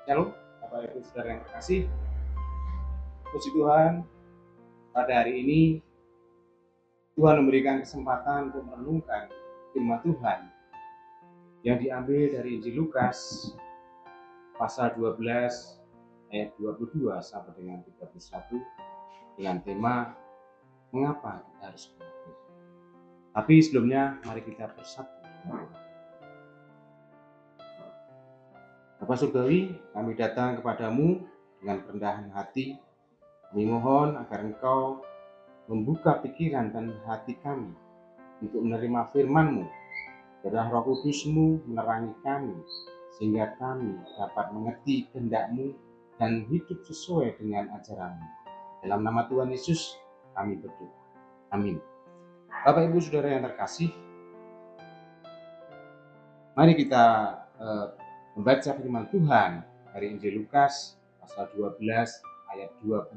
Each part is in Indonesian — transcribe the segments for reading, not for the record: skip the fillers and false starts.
Shalom, Bapak Ibu Saudara yang terkasih. Puji Tuhan, pada hari ini Tuhan memberikan kesempatan untuk merenungkan firman Tuhan yang diambil dari Injil Lukas pasal 12 ayat 22 sampai dengan 31 dengan tema mengapa kita harus khawatir. Tapi sebelumnya mari kita bersatu. Bapak Surgawi, kami datang kepadamu dengan kerendahan hati. Kami mohon agar Engkau membuka pikiran dan hati kami untuk menerima firman-Mu. Biarlah Roh Kudus-Mu menerangi kami, sehingga kami dapat mengerti kehendak-Mu dan hidup sesuai dengan ajaran-Mu. Dalam nama Tuhan Yesus, kami berdoa. Amin. Bapak Ibu Saudara yang terkasih, mari kita membaca firman Tuhan dari Injil Lukas pasal 12 ayat 22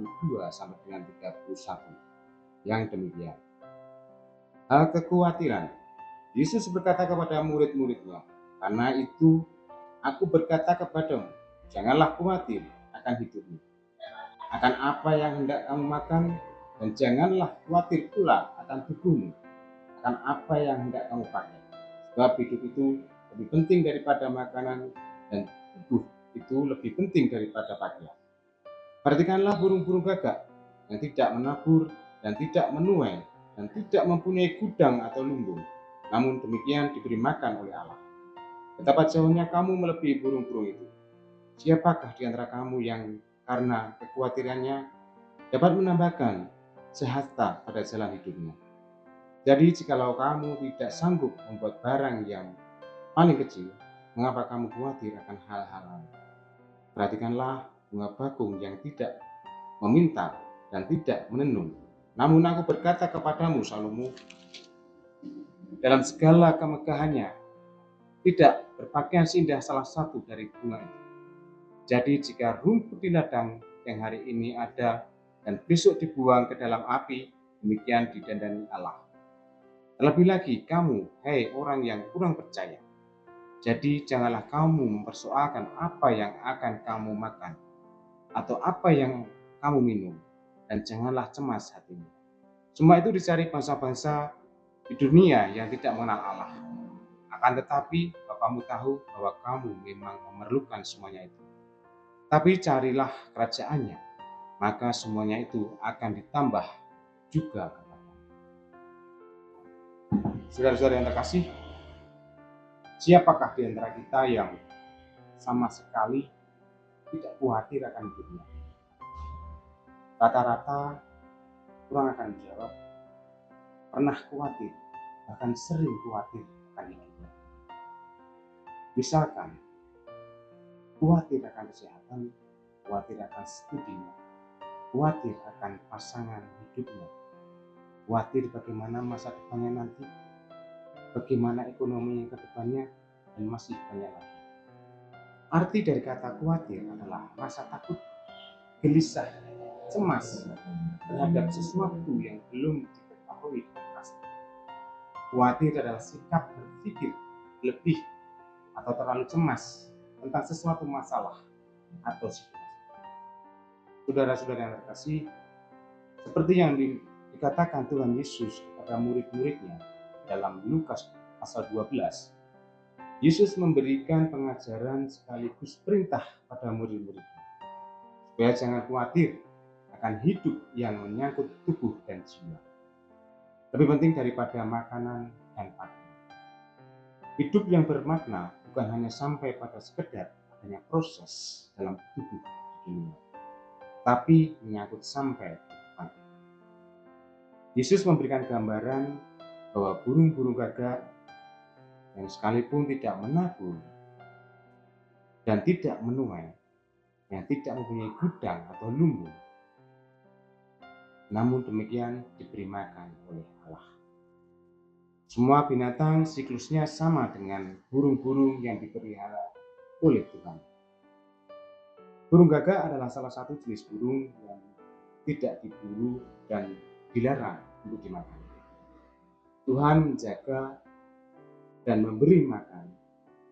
sampai dengan 31 yang demikian. Hal kekhawatiran. Yesus berkata kepada murid-muridnya, karena itu aku berkata kepadamu, janganlah khawatir akan hidupmu, akan apa yang hendak kamu makan, dan janganlah khawatir pula akan tubuhmu, akan apa yang hendak kamu pakai. Sebab hidup itu lebih penting daripada makanan, dan tubuh itu lebih penting daripada pakaian. Perhatikanlah burung-burung gagak yang tidak menabur dan tidak menuai dan tidak mempunyai gudang atau lumbung, namun demikian diberi makan oleh Allah. Betapa jauhnya kamu melebihi burung-burung itu. Siapakah di antara kamu yang karena kekhawatirannya dapat menambahkan sehasta pada jalan hidupnya? Jadi jikalau kamu tidak sanggup membuat barang yang paling kecil, mengapa kamu khawatir akan hal-hal lain? Perhatikanlah bunga bakung yang tidak meminta dan tidak menenun. Namun aku berkata kepadamu, Salomo, dalam segala kemegahannya tidak berpakaian seindah salah satu dari bunga itu. Jadi jika rumput di ladang yang hari ini ada dan besok dibuang ke dalam api, demikian didandani Allah. Terlebih lagi kamu, hei orang yang kurang percaya. Jadi janganlah kamu mempersoalkan apa yang akan kamu makan atau apa yang kamu minum, dan janganlah cemas hatimu. Semua itu dicari bangsa-bangsa di dunia yang tidak mengenal Allah. Akan tetapi Bapamu tahu bahwa kamu memang memerlukan semuanya itu. Tapi carilah kerajaannya, maka semuanya itu akan ditambah juga kepadamu. Saudara-saudara yang terkasih, siapakah di antara kita yang sama sekali tidak khawatir akan hidupnya? Rata-rata orang akan menjawab, pernah khawatir, bahkan sering khawatir akan hidupnya. Misalkan, khawatir akan kesehatan, khawatir akan studinya, khawatir akan pasangan hidupnya, khawatir bagaimana masa depannya nanti, bagaimana ekonomi ke depannya, dan masih banyak lagi. Arti dari kata khawatir adalah rasa takut, gelisah, cemas terhadap sesuatu yang belum diketahui dengan pasti. Khawatir adalah sikap berpikir lebih atau terlalu cemas tentang sesuatu masalah atau situasi. Saudara-saudara yang terkasih, seperti yang dikatakan Tuhan Yesus kepada murid-muridnya dalam Lukas pasal 12, Yesus memberikan pengajaran sekaligus perintah pada murid-muridnya supaya jangan khawatir akan hidup yang menyangkut tubuh dan jiwa. Lebih penting daripada makanan dan pakaian. Hidup yang bermakna bukan hanya sampai pada sekedar adanya proses dalam tubuh di dunia, tapi menyangkut sampai ke depan. Yesus memberikan gambaran bahwa burung-burung gagak yang sekalipun tidak menabur dan tidak menuai, yang tidak mempunyai gudang atau lumbung, namun demikian diberi makan oleh Allah. Semua binatang siklusnya sama dengan burung-burung yang dipelihara oleh Tuhan. Burung gagak adalah salah satu jenis burung yang tidak diburu dan dilarang untuk dimakan. Tuhan menjaga dan memberi makan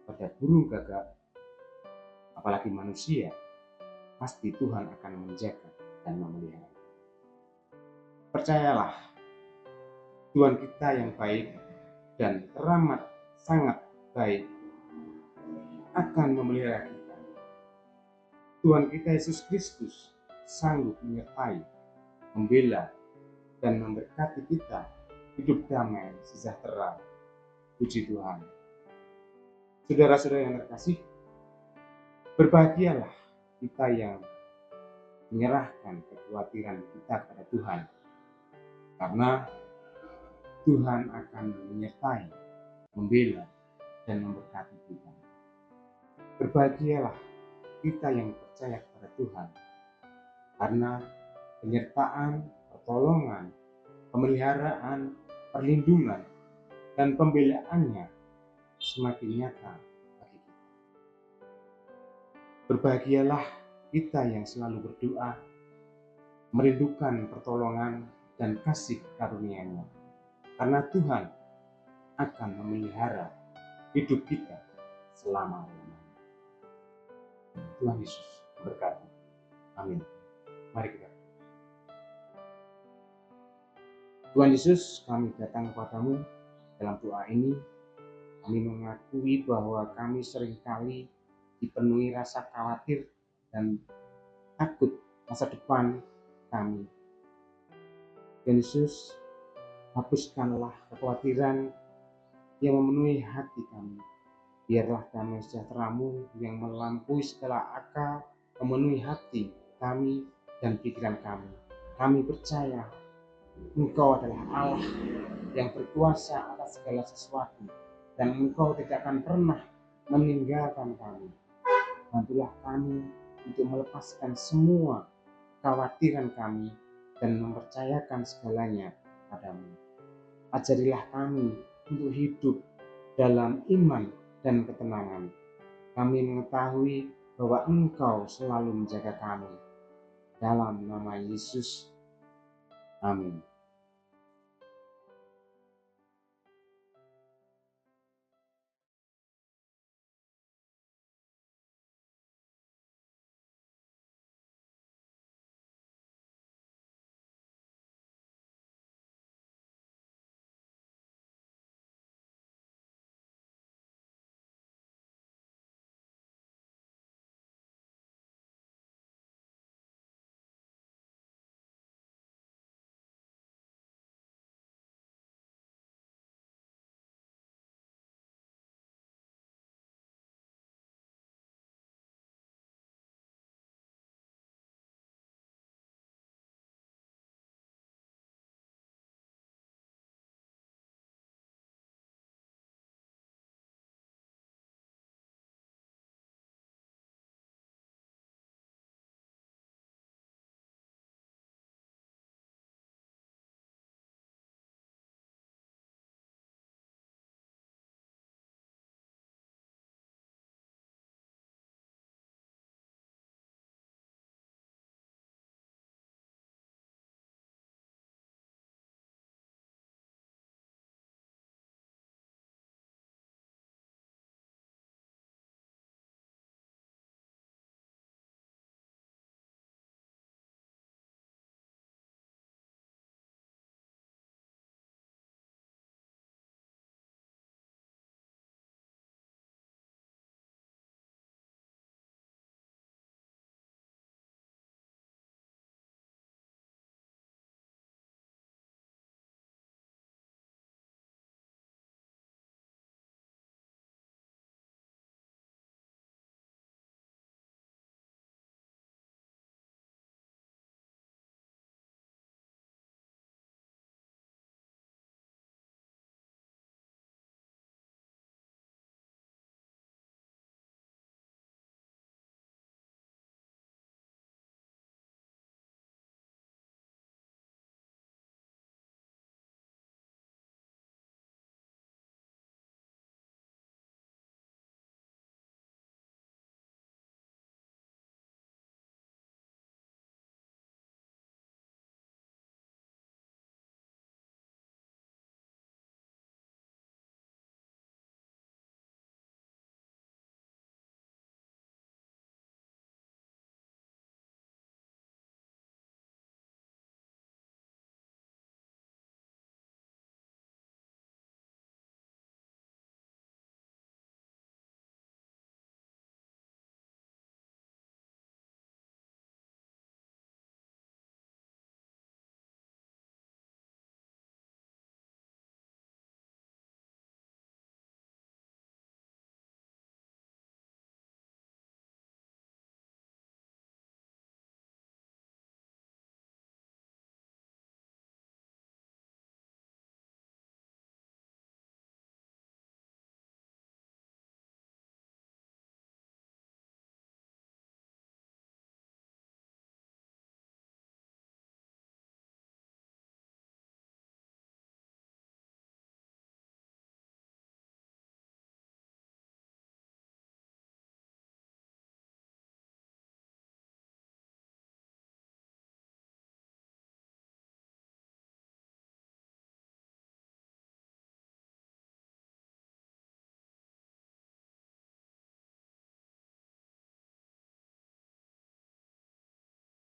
pada burung gagak apalagi manusia, pasti Tuhan akan menjaga dan memelihara. Percayalah, Tuhan kita yang baik dan teramat sangat baik akan memelihara kita. Tuhan kita Yesus Kristus sanggup menyertai, membela, dan memberkati kita hidup damai, sejahtera. Puji Tuhan. Saudara-saudara yang terkasih, berbahagialah kita yang menyerahkan kekhawatiran kita kepada Tuhan, karena Tuhan akan menyertai, membela, dan memberkati kita. Berbahagialah kita yang percaya kepada Tuhan, karena penyertaan, pertolongan, pemeliharaan, perlindungan, dan pembelaannya semakin nyata bagi kita. Berbahagialah kita yang selalu berdoa, merindukan pertolongan dan kasih karunia-Nya, karena Tuhan akan memelihara hidup kita selama-lamanya. Tuhan Yesus berkati. Amin. Mari kita. Tuhan Yesus, kami datang kepadamu dalam doa ini. Kami mengakui bahwa kami seringkali dipenuhi rasa khawatir dan takut masa depan kami. Tuhan Yesus, hapuskanlah kekhawatiran yang memenuhi hati kami. Biarlah damai sejahtera-Mu yang melampaui segala akal memenuhi hati kami dan pikiran kami. Kami percaya Engkau adalah Allah yang berkuasa atas segala sesuatu, dan Engkau tidak akan pernah meninggalkan kami. Bantulah kami untuk melepaskan semua kekhawatiran kami dan mempercayakan segalanya padamu. Ajarilah kami untuk hidup dalam iman dan ketenangan. Kami mengetahui bahwa Engkau selalu menjaga kami. Dalam nama Yesus, amin.